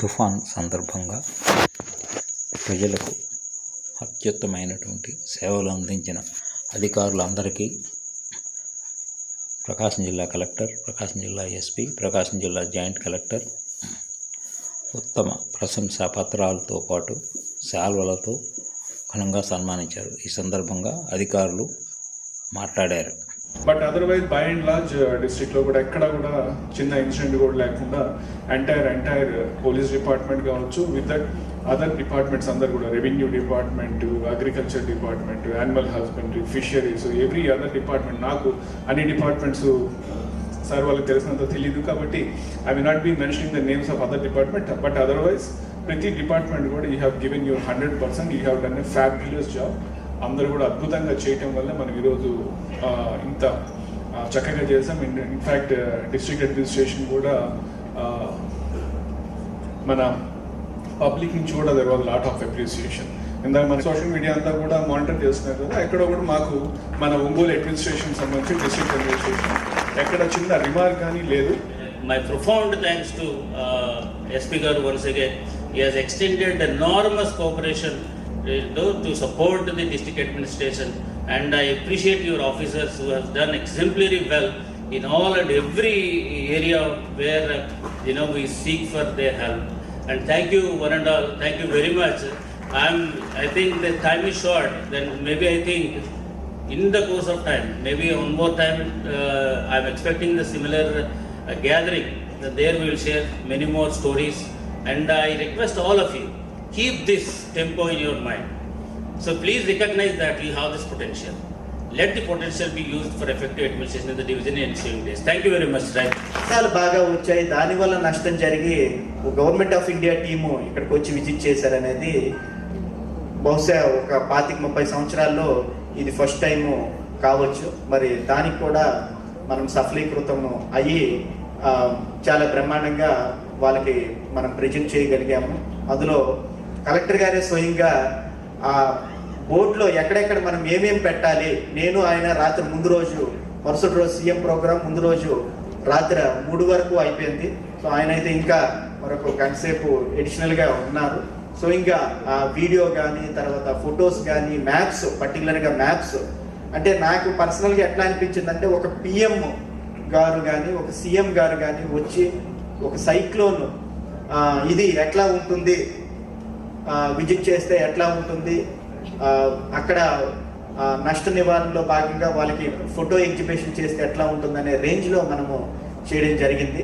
తుఫాన్ సందర్భంగా ప్రజలకు అత్యుత్తమైనటువంటి సేవలు అందించిన అధికారులందరికీ ప్రకాశం జిల్లా కలెక్టర్, ప్రకాశం జిల్లా ఎస్పీ, ప్రకాశం జిల్లా జాయింట్ కలెక్టర్ ఉత్తమ ప్రశంసా పత్రాలతో పాటు శాల్వలతో ఘనంగా సన్మానించారు. ఈ సందర్భంగా అధికారులు మాట్లాడారు. But otherwise by and large డిస్ట్రిక్ట్లో కూడా ఎక్కడ కూడా చిన్న ఇన్సిడెంట్ కూడా లేకుండా ఎంటైర్ పోలీస్ డిపార్ట్మెంట్ కావచ్చు, విత్ దట్ అదర్ డిపార్ట్మెంట్స్ అందరు కూడా, revenue department, agriculture department, animal husbandry, fisheries, every other department. నాకు అన్ని డిపార్ట్మెంట్స్ సార్ వాళ్ళకి తెలిసినంత తెలియదు కాబట్టి I will not be mentioning the names of other department. But otherwise ప్రతి డిపార్ట్మెంట్ కూడా you have given your 100%, you have done a fabulous job. అందరూ కూడా అద్భుతంగా చేయటం వల్ల మనం ఈరోజు ఇంత చక్కగా చేసాం. ఇన్ఫ్యాక్ట్ డిస్ట్రిక్ట్ అడ్మినిస్ట్రేషన్ కూడా మన పబ్లిక్ నుంచి కూడా there was lot of appreciation. ఇందాక మన సోషల్ మీడియా అంతా కూడా మానిటర్ చేస్తున్నారు కదా, ఎక్కడ కూడా మాకు మన ఒంగోలు అడ్మినిస్ట్రేషన్ సంబంధించి డిస్ట్రిక్ట్ అడ్మినిస్ట్రేషన్ ఎక్కడ చిన్న రిమార్క్ కానీ లేదు. My profound thanks to SP Garu once again. He has extended enormous cooperation to support the district administration, and I appreciate your officers who have done exemplary well in all and every area where we seek for their help. And thank you one and all, thank you very much. I think the time is short, then maybe I think in the course of time, maybe one more time, I'm expecting the similar gathering. There we will share many more stories, and I request all of you, keep this tempo in your mind. So please recognize that you have this potential. Let the potential be used for effective administration in the division and ensuing days. Thank you very much. Right. చాలా బాగా వచ్చాయి. దానివల్ల నష్టం జరిగి government of India team ఇక్కడికి వచ్చి visit చేశారనేది బహుశా ఒక 25-30 సంవత్సరాల్లో ఇది ఫస్ట్ టైము కావచ్చు. మరి దానికి కూడా మనం సఫలీకృతము అయ్యి చాలా బ్రహ్మాండంగా వాళ్ళకి మనం ప్రజెంట్ చేయగలిగాము. అందులో కలెక్టర్ గారే స్వయంగా ఆ బోర్డులో ఎక్కడెక్కడ మనం ఏమేమి పెట్టాలి, నేను ఆయన రాత్రి ముందు రోజు, మరుసటి రోజు సీఎం ప్రోగ్రాం ముందు రోజు రాత్రి 3 వరకు అయిపోయింది. సో ఆయన అయితే ఇంకా మరొక గంట సేపు ఎడిషనల్గా ఉన్నారు. సో ఇంకా ఆ వీడియో కానీ, తర్వాత ఫొటోస్ కానీ, మ్యాప్స్, పర్టికులర్గా మ్యాప్స్ అంటే నాకు పర్సనల్గా ఎట్లా అనిపించింది అంటే, ఒక పిఎం గారు కానీ, ఒక సీఎం గారు కానీ వచ్చి ఒక సైక్లోన్ ఇది ఎట్లా ఉంటుంది, విజిట్ చేస్తే ఎట్లా ఉంటుంది, అక్కడ నష్ట నివారణలో భాగంగా వాళ్ళకి ఫోటో ఎగ్జిబిషన్ చేస్తే ఎట్లా ఉంటుందనే రేంజ్లో మనము చేయడం జరిగింది.